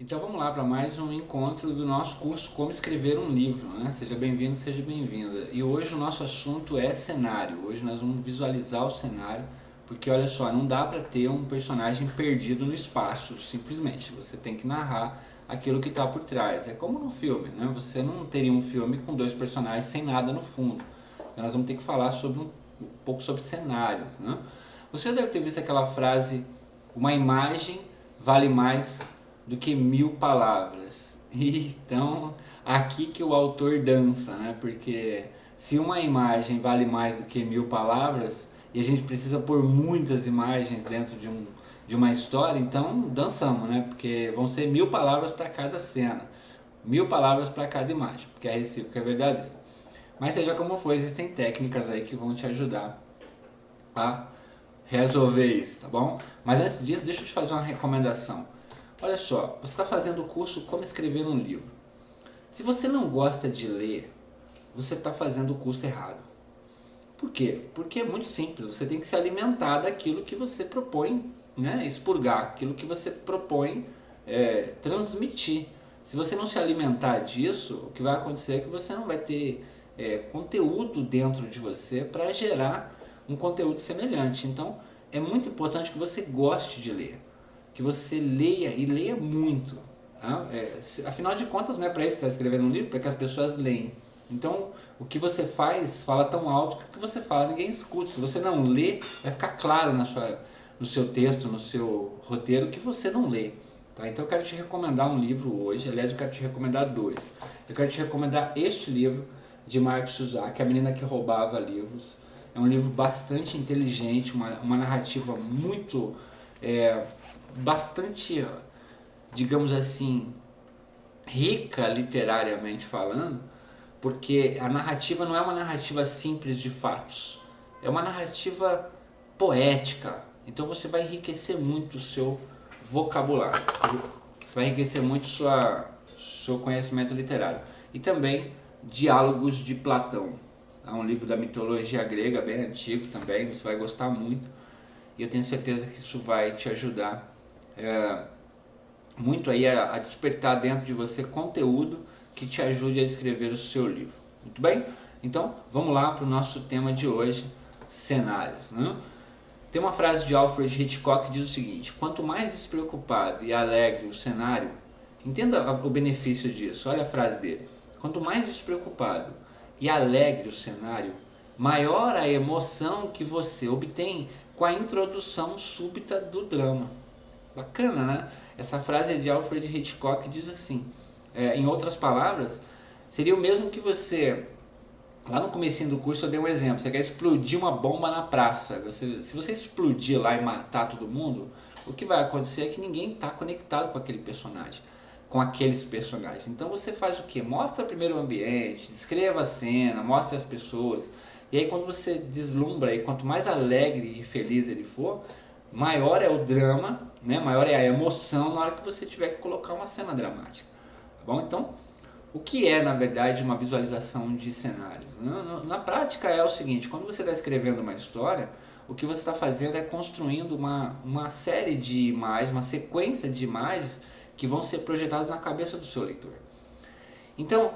Então vamos lá para mais um encontro do nosso curso Como Escrever um Livro, né? Seja bem-vindo, seja bem-vinda. E hoje o nosso assunto é cenário. Hoje nós vamos visualizar o cenário, porque olha só, não dá para ter um personagem perdido no espaço, simplesmente. Você tem que narrar aquilo que está por trás. É como num filme, né? Você não teria um filme com dois personagens sem nada no fundo. Então nós vamos ter que falar sobre um pouco sobre cenários, né? Você já deve ter visto aquela frase: uma imagem vale mais do que 1000 palavras. Então, aqui que o autor dança, né? Porque se uma imagem vale mais do que 1000 palavras e a gente precisa pôr muitas imagens dentro de uma história, então dançamos, né? Porque vão ser 1000 palavras para cada cena, 1000 palavras para cada imagem, porque é recíproco, é verdadeiro. Mas seja como for, existem técnicas aí que vão te ajudar a resolver isso, tá bom? Mas antes disso, deixa eu te fazer uma recomendação. Olha só, você está fazendo o curso Como Escrever um Livro. Se você não gosta de ler, você está fazendo o curso errado. Por quê? Porque é muito simples, você tem que se alimentar daquilo que você propõe, né? Expurgar, aquilo que você propõe transmitir. Se você não se alimentar disso, o que vai acontecer é que você não vai ter conteúdo dentro de você para gerar um conteúdo semelhante. Então, é muito importante que você goste de ler, que você leia e leia muito. Tá? Afinal de contas, não é para isso que você está escrevendo um livro, para que as pessoas leem. Então, o que você faz, fala tão alto que o que você fala ninguém escuta. Se você não lê, vai ficar claro no seu texto, no seu roteiro, que você não lê. Tá? Então, eu quero te recomendar um livro hoje. Aliás, eu quero te recomendar dois. Eu quero te recomendar este livro de Mark Suzak, A Menina que Roubava Livros. É um livro bastante inteligente, uma narrativa muito, bastante, digamos assim, rica literariamente falando, porque a narrativa não é uma narrativa simples de fatos, é uma narrativa poética. Então você vai enriquecer muito o seu vocabulário, você vai enriquecer muito seu conhecimento literário. E também Diálogos de Platão. É um livro da mitologia grega, bem antigo também, você vai gostar muito. E eu tenho certeza que isso vai te ajudar muito aí a despertar dentro de você conteúdo que te ajude a escrever o seu livro. Muito bem? Então, vamos lá para o nosso tema de hoje, cenários. Né? Tem uma frase de Alfred Hitchcock que diz o seguinte: quanto mais despreocupado e alegre o cenário, entenda o benefício disso, olha a frase dele. Quanto mais despreocupado e alegre o cenário, maior a emoção que você obtém com a introdução súbita do drama. Bacana, né? Essa frase é de Alfred Hitchcock, diz assim, em outras palavras, seria o mesmo que você, lá no comecinho do curso eu dei um exemplo, você quer explodir uma bomba na praça, se você explodir lá e matar todo mundo, o que vai acontecer é que ninguém está conectado com aquele personagem, com aqueles personagens. Então você faz o que? Mostra primeiro o ambiente, descreva a cena, mostra as pessoas, e aí quando você deslumbra, e quanto mais alegre e feliz ele for, maior é o drama, né? Maior é a emoção na hora que você tiver que colocar uma cena dramática. Tá bom? Então, o que é na verdade uma visualização de cenários? Na prática é o seguinte: quando você está escrevendo uma história, o que você está fazendo é construindo uma série de imagens, uma sequência de imagens que vão ser projetadas na cabeça do seu leitor. Então,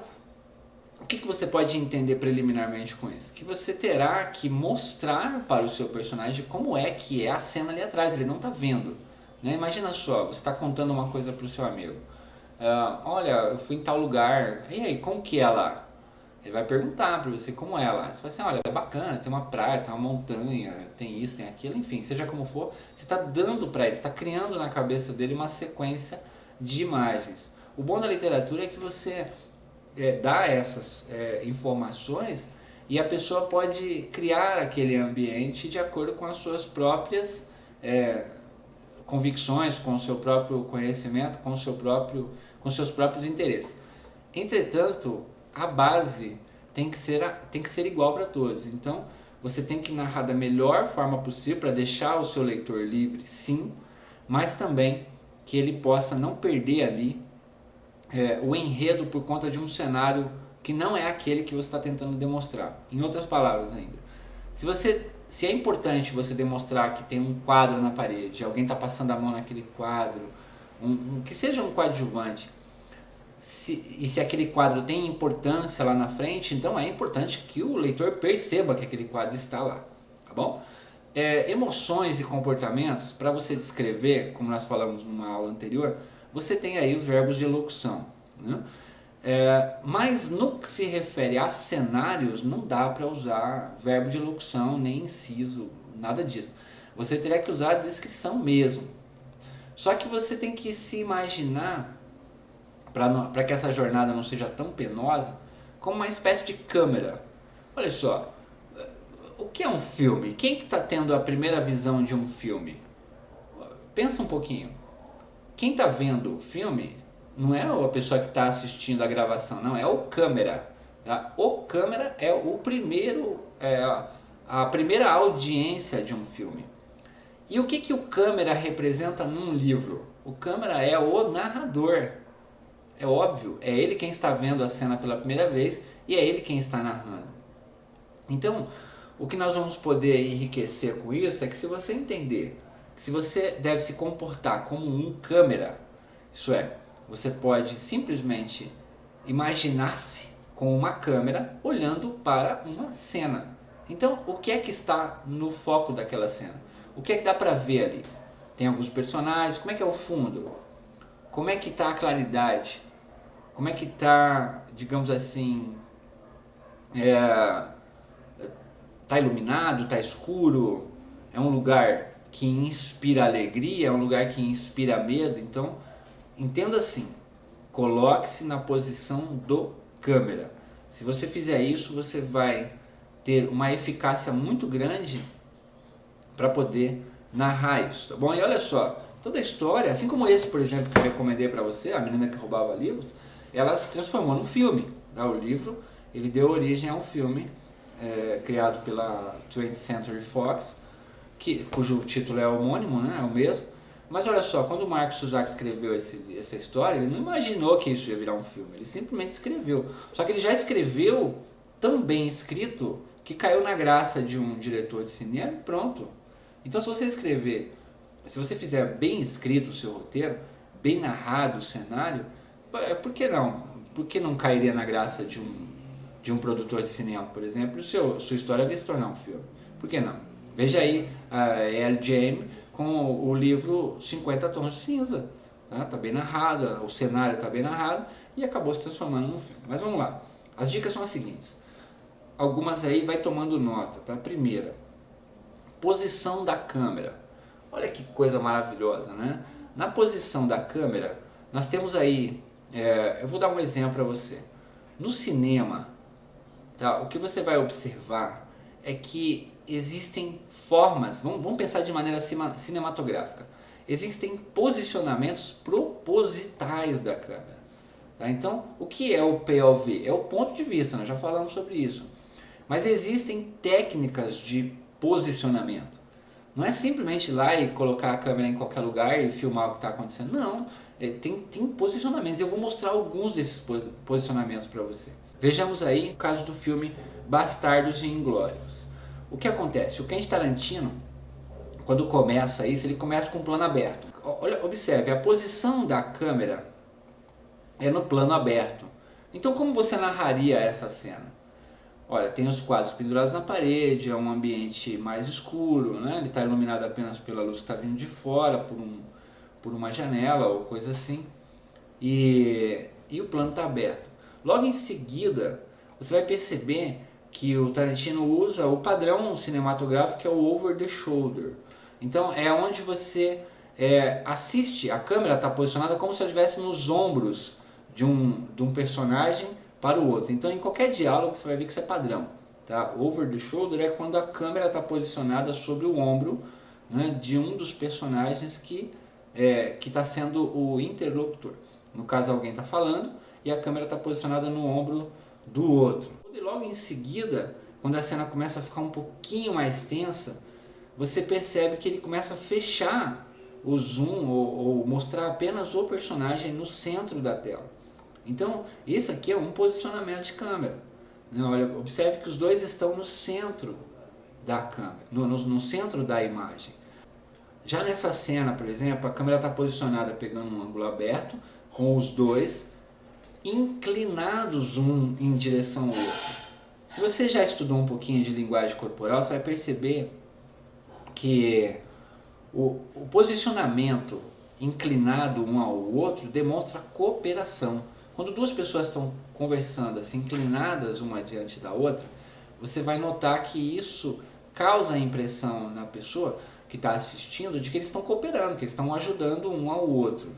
o que você pode entender preliminarmente com isso? Que você terá que mostrar para o seu personagem como é que é a cena ali atrás, ele não está vendo. Né? Imagina só, você está contando uma coisa para o seu amigo. Olha, eu fui em tal lugar, e aí, como que é lá? Ele vai perguntar para você como é lá. Você fala assim, olha, é bacana, tem uma praia, tem uma montanha, tem isso, tem aquilo, enfim, seja como for, você está dando para ele, está criando na cabeça dele uma sequência de imagens. O bom da literatura é que você dá essas informações e a pessoa pode criar aquele ambiente de acordo com as suas próprias convicções, com o seu próprio conhecimento, com seus próprios interesses. Entretanto, a base tem que ser igual para todos. Então, você tem que narrar da melhor forma possível para deixar o seu leitor livre, sim, mas também que ele possa não perder ali o enredo por conta de um cenário que não é aquele que você está tentando demonstrar. Em outras palavras ainda, se é importante você demonstrar que tem um quadro na parede, alguém está passando a mão naquele quadro, que seja um coadjuvante, e se aquele quadro tem importância lá na frente, então é importante que o leitor perceba que aquele quadro está lá, tá bom? Emoções e comportamentos, para você descrever, como nós falamos numa aula anterior, você tem aí os verbos de locução, né? Mas no que se refere a cenários, não dá para usar verbo de locução, nem inciso, nada disso. Você teria que usar a descrição mesmo. Só que você tem que se imaginar, para que essa jornada não seja tão penosa, como uma espécie de câmera. Olha só, o que é um filme? Quem que está tendo a primeira visão de um filme? Pensa um pouquinho. Quem está vendo o filme não é a pessoa que está assistindo a gravação, não, é o câmera. Tá? O câmera é o primeiro, a primeira audiência de um filme. E o que o câmera representa num livro? O câmera é o narrador. É óbvio, é ele quem está vendo a cena pela primeira vez e é ele quem está narrando. Então, o que nós vamos poder enriquecer com isso é que, se você entender que se você deve se comportar como um câmera, isso é, você pode simplesmente imaginar-se com uma câmera olhando para uma cena. Então, o que é que está no foco daquela cena? O que é que dá para ver ali? Tem alguns personagens, como é que é o fundo? Como é que está a claridade? Como é que está, digamos assim, está iluminado, está escuro? É um lugar que inspira alegria, é um lugar que inspira medo? Então, entenda assim, coloque-se na posição do câmera. Se você fizer isso, você vai ter uma eficácia muito grande para poder narrar isso, tá bom? E olha só, toda a história, assim como esse, por exemplo, que eu recomendei para você, a menina que roubava livros, ela se transformou num filme, tá? O livro, ele deu origem a um filme criado pela 20th Century Fox, cujo título é homônimo, né? É o mesmo. Mas olha só, quando o Mark Suzak escreveu essa história, ele não imaginou que isso ia virar um filme, ele simplesmente escreveu. Só que ele já escreveu tão bem escrito que caiu na graça de um diretor de cinema e pronto. Então, se você fizer bem escrito o seu roteiro, bem narrado o cenário, por que não? Por que não cairia na graça de um produtor de cinema, por exemplo, sua história vai se tornar um filme? Por que não? Veja aí a L. James com o livro 50 Tons de Cinza. Tá bem narrado, o cenário está bem narrado e acabou se transformando num filme. Mas vamos lá. As dicas são as seguintes. Algumas aí vai tomando nota, tá? Primeira, posição da câmera. Olha que coisa maravilhosa, né? Na posição da câmera, nós temos aí, eu vou dar um exemplo para você. No cinema, tá? O que você vai observar é que existem formas, vamos pensar de maneira cinematográfica, existem posicionamentos propositais da câmera. Tá? Então, o que é o POV? É o ponto de vista, nós já falamos sobre isso. Mas existem técnicas de posicionamento. Não é simplesmente ir lá e colocar a câmera em qualquer lugar e filmar o que está acontecendo. Não, tem posicionamentos. Eu vou mostrar alguns desses posicionamentos para você. Vejamos aí o caso do filme Bastardos e Inglórios. O que acontece? O Quentin Tarantino, quando começa isso, ele começa com um plano aberto. Olha, observe, a posição da câmera é no plano aberto. Então, como você narraria essa cena? Olha, tem os quadros pendurados na parede, é um ambiente mais escuro, né? Ele está iluminado apenas pela luz que está vindo de fora, por uma janela ou coisa assim, e o plano está aberto. Logo em seguida, você vai perceber que o Tarantino usa o padrão cinematográfico, que é o over the shoulder. Então é onde você assiste, a câmera está posicionada como se ela estivesse nos ombros de um personagem para o outro. Então, em qualquer diálogo você vai ver que isso é padrão. Tá? Over the shoulder é quando a câmera está posicionada sobre o ombro, né, de um dos personagens que está sendo o interlocutor. No caso, alguém está falando e a câmera está posicionada no ombro do outro. E logo em seguida, quando a cena começa a ficar um pouquinho mais tensa, você percebe que ele começa a fechar o zoom ou mostrar apenas o personagem no centro da tela. Então, isso aqui é um posicionamento de câmera. Olha, observe que os dois estão no centro da câmera, no centro da imagem. Já nessa cena, por exemplo, a câmera está posicionada pegando um ângulo aberto, com os dois inclinados um em direção ao outro. Se você já estudou um pouquinho de linguagem corporal, você vai perceber que o posicionamento inclinado um ao outro demonstra cooperação. Quando duas pessoas estão conversando assim, inclinadas uma diante da outra, você vai notar que isso causa a impressão na pessoa que está assistindo de que eles estão cooperando, que eles estão ajudando um ao outro.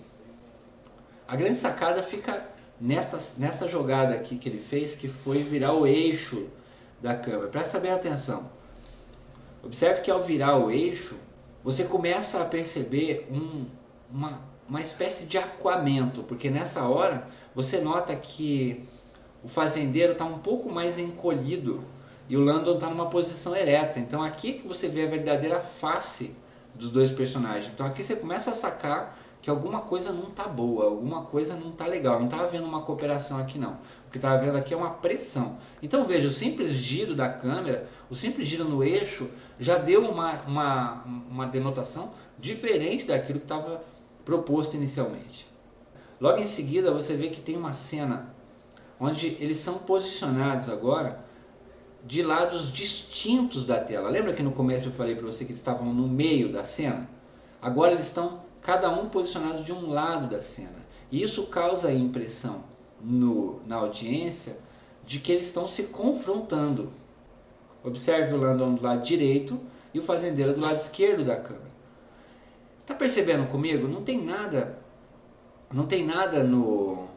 A grande sacada fica nessa jogada aqui que ele fez, que foi virar o eixo da câmera. Presta bem atenção. Observe que ao virar o eixo, você começa a perceber uma espécie de aquamento, porque nessa hora você nota que o fazendeiro está um pouco mais encolhido e o Landon está numa posição ereta. Então aqui que você vê a verdadeira face dos dois personagens. Então aqui você começa a sacar que alguma coisa não está boa, alguma coisa não está legal, não está havendo uma cooperação aqui não. O que está havendo aqui é uma pressão. Então veja, o simples giro da câmera, o simples giro no eixo, já deu uma denotação diferente daquilo que estava proposto inicialmente. Logo em seguida você vê que tem uma cena onde eles são posicionados agora de lados distintos da tela. Lembra que no começo eu falei para você que eles estavam no meio da cena? Agora eles estão cada um posicionado de um lado da cena. E isso causa a impressão na audiência de que eles estão se confrontando. Observe o Landon do lado direito e o fazendeiro do lado esquerdo da câmera. Tá percebendo comigo? Não tem nada no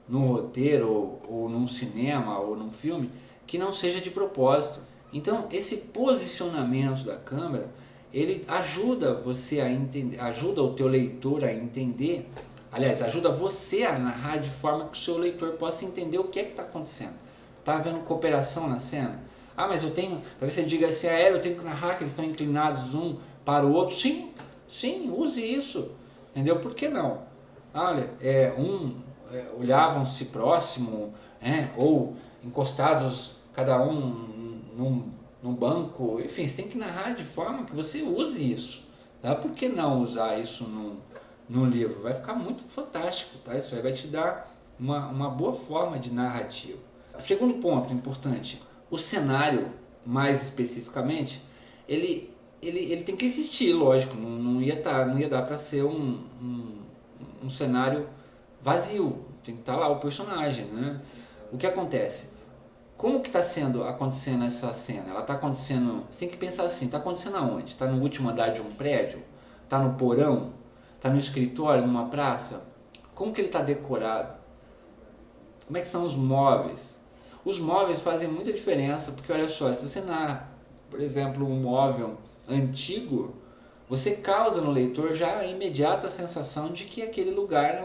roteiro ou num cinema ou num filme que não seja de propósito. Então esse posicionamento da câmera, ele ajuda você a entender, ajuda o teu leitor a entender, aliás, ajuda você a narrar de forma que o seu leitor possa entender o que é que está acontecendo. Está havendo cooperação na cena? Ah, mas talvez você diga assim, eu tenho que narrar que eles estão inclinados um para o outro. Sim, use isso, entendeu? Por que não? Olha, olhavam-se próximo, ou encostados cada um num banco, enfim, você tem que narrar de forma que você use isso, tá? Por que não usar isso num livro? Vai ficar muito fantástico, tá? Isso aí vai te dar uma boa forma de narrativa. Segundo ponto importante, o cenário, mais especificamente, ele tem que existir, lógico, não ia dar para ser um cenário vazio, tem que estar lá o personagem, né? O que acontece? Como que está acontecendo essa cena? Ela está acontecendo, você tem que pensar assim, está acontecendo aonde? Está no último andar de um prédio? Está no porão? Está no escritório, numa praça? Como que ele está decorado? Como é que são os móveis? Os móveis fazem muita diferença, porque olha só, se você narra, por exemplo, um móvel antigo, você causa no leitor já a imediata sensação de que aquele lugar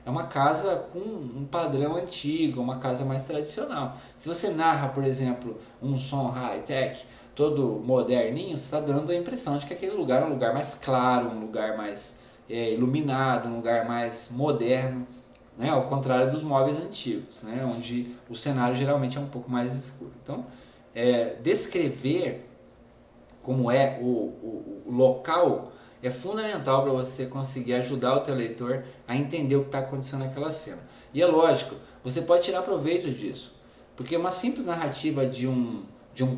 é uma casa com um padrão antigo, uma casa mais tradicional. Se você narra, por exemplo, um som high-tech, todo moderninho, você está dando a impressão de que aquele lugar é um lugar mais claro, um lugar mais iluminado, um lugar mais moderno, né? Ao contrário dos móveis antigos, né? Onde o cenário geralmente é um pouco mais escuro. Então, descrever como é o local é fundamental para você conseguir ajudar o teu leitor a entender o que está acontecendo naquela cena. E é lógico, você pode tirar proveito disso, porque uma simples narrativa de um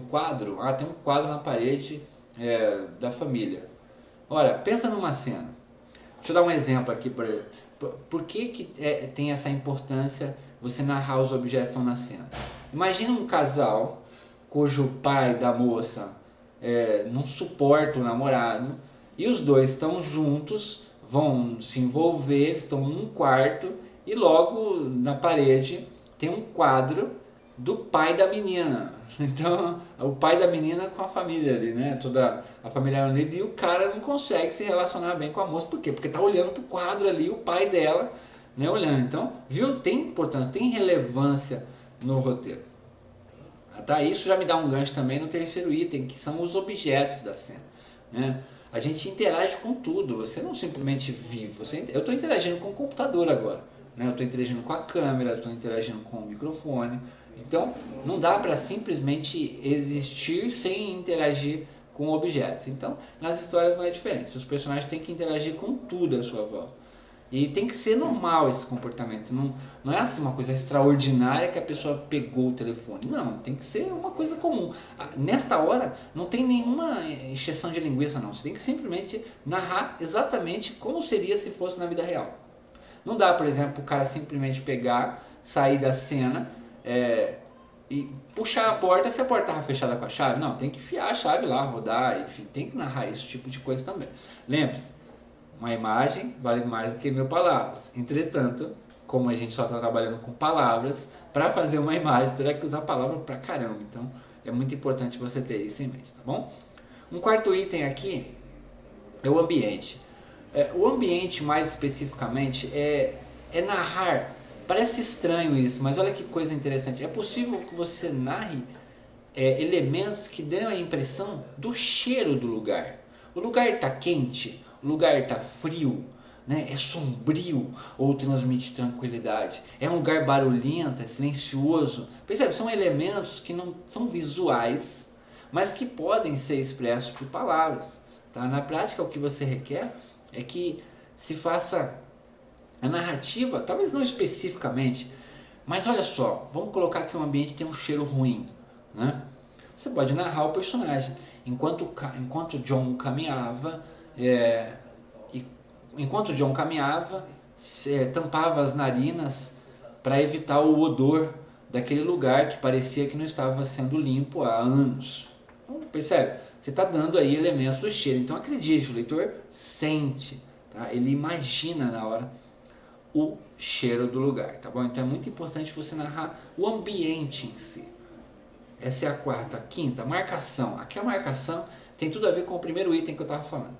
quadro, tem um quadro na parede da família. Ora, pensa numa cena. Deixa eu dar um exemplo aqui. Por que tem essa importância você narrar os objetos que estão na cena? Imagina um casal cujo pai da moça não suporta o namorado e os dois estão juntos, vão se envolver, estão num quarto e logo na parede tem um quadro do pai da menina. Então o pai da menina com a família ali, né? Toda a família unida, e o cara não consegue se relacionar bem com a moça. Por quê? Porque tá olhando pro quadro ali, o pai dela, né, olhando. Então, viu? Tem importância, tem relevância no roteiro. Tá? Isso já me dá um gancho também no terceiro item, que são os objetos da cena, né? A gente interage com tudo, você não simplesmente vive, eu estou interagindo com o computador agora, né? Eu estou interagindo com a câmera, estou interagindo com o microfone, então não dá para simplesmente existir sem interagir com objetos. Então, nas histórias não é diferente. Os personagens têm que interagir com tudo à sua volta. E tem que ser normal esse comportamento. Não é assim uma coisa extraordinária que a pessoa pegou o telefone. Não, tem que ser uma coisa comum. Nesta hora, não tem nenhuma encheção de linguiça, não. Você tem que simplesmente narrar exatamente como seria se fosse na vida real. Não dá, por exemplo, o cara simplesmente pegar, sair da cena e puxar a porta se a porta estava fechada com a chave. Não, tem que enfiar a chave lá, rodar, enfim, tem que narrar esse tipo de coisa também. Lembre-se, uma imagem vale mais do que 1000 palavras. Entretanto, como a gente só está trabalhando com palavras, para fazer uma imagem terá que usar palavra pra caramba. Então, é muito importante você ter isso em mente, tá bom? Um quarto item aqui é o ambiente. O ambiente, mais especificamente, é narrar. Parece estranho isso, mas olha que coisa interessante. É possível que você narre elementos que dão a impressão do cheiro do lugar. O lugar está quente, o lugar está frio, né? É sombrio ou transmite tranquilidade. É um lugar barulhento, é silencioso. Percebe? São elementos que não são visuais, mas que podem ser expressos por palavras. Tá? Na prática, o que você requer é que se faça a narrativa, talvez não especificamente, mas olha só, vamos colocar que o ambiente tem um cheiro ruim, né? Você pode narrar o personagem enquanto John caminhava, tampava as narinas para evitar o odor daquele lugar que parecia que não estava sendo limpo há anos. Então, percebe? Você está dando aí elementos do cheiro. Então acredite, o leitor sente, tá? Ele imagina na hora o cheiro do lugar, tá bom? Então é muito importante você narrar o ambiente em si. Essa é a quarta. A quinta, marcação. Aqui a marcação tem tudo a ver com o primeiro item que eu estava falando.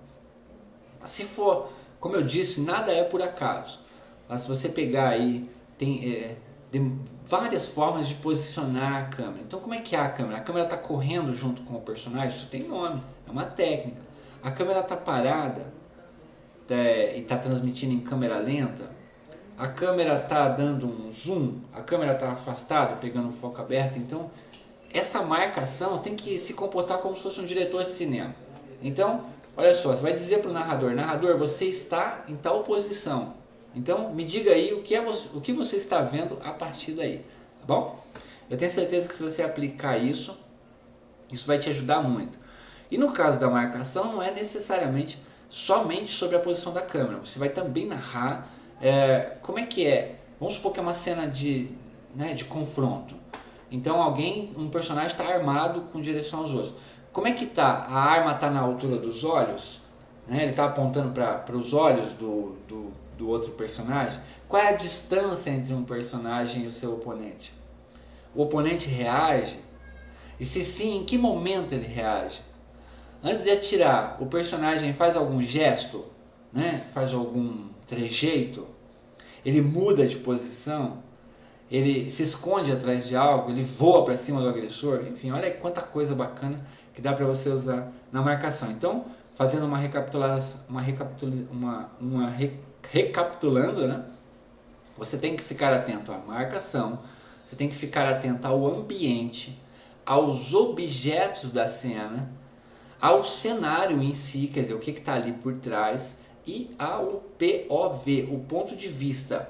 Se for, como eu disse, nada é por acaso. Mas se você pegar aí, tem várias formas de posicionar a câmera. Então como é que é a câmera? A câmera está correndo junto com o personagem? Isso tem nome, é uma técnica. A câmera está parada e está transmitindo em câmera lenta. A câmera está dando um zoom, a câmera está afastada, pegando o foco aberto. Então, essa marcação você tem que se comportar como se fosse um diretor de cinema. Então, olha só, você vai dizer para o narrador, você está em tal posição. Então, me diga aí o que você está vendo a partir daí, tá bom? Eu tenho certeza que se você aplicar isso vai te ajudar muito. E no caso da marcação, não é necessariamente somente sobre a posição da câmera. Você vai também narrar como é que é. Vamos supor que é uma cena de confronto. Então um personagem está armado com direção aos outros. Como é que tá? A arma está na altura dos olhos? Né? Ele está apontando para os olhos do outro personagem? Qual é a distância entre um personagem e o seu oponente? O oponente reage? E se sim, em que momento ele reage? Antes de atirar, o personagem faz algum gesto? Né? Faz algum trejeito? Ele muda de posição? Ele se esconde atrás de algo? Ele voa para cima do agressor? Enfim, olha quanta coisa bacana que dá para você usar na marcação. Então, fazendo recapitulando, né? Você tem que ficar atento à marcação, você tem que ficar atento ao ambiente, aos objetos da cena, ao cenário em si, quer dizer, o que está ali por trás, e ao POV, o ponto de vista,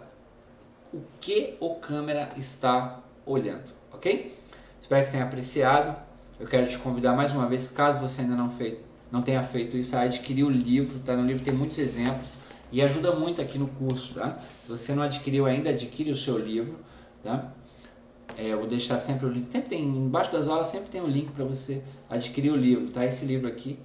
o que o câmera está olhando, ok? Espero que você tenha apreciado. Eu quero te convidar mais uma vez, caso você ainda não tenha feito isso, a adquirir o livro, tá? No livro tem muitos exemplos e ajuda muito aqui no curso, tá? Se você não adquiriu ainda, adquire o seu livro, tá? Eu vou deixar sempre o link, sempre tem, embaixo das aulas sempre tem um link para você adquirir o livro, tá? Esse livro aqui,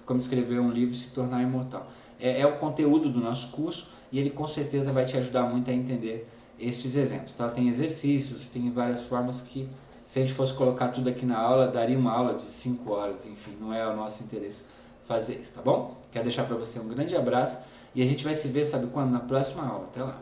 Como Escrever um Livro e Se Tornar Imortal. É o conteúdo do nosso curso e ele com certeza vai te ajudar muito a entender estes exemplos, tá? Tem exercícios, tem várias formas que, se a gente fosse colocar tudo aqui na aula, daria uma aula de 5 horas, enfim, não é o nosso interesse fazer isso, tá bom? Quero deixar para você um grande abraço e a gente vai se ver, sabe quando? Na próxima aula. Até lá!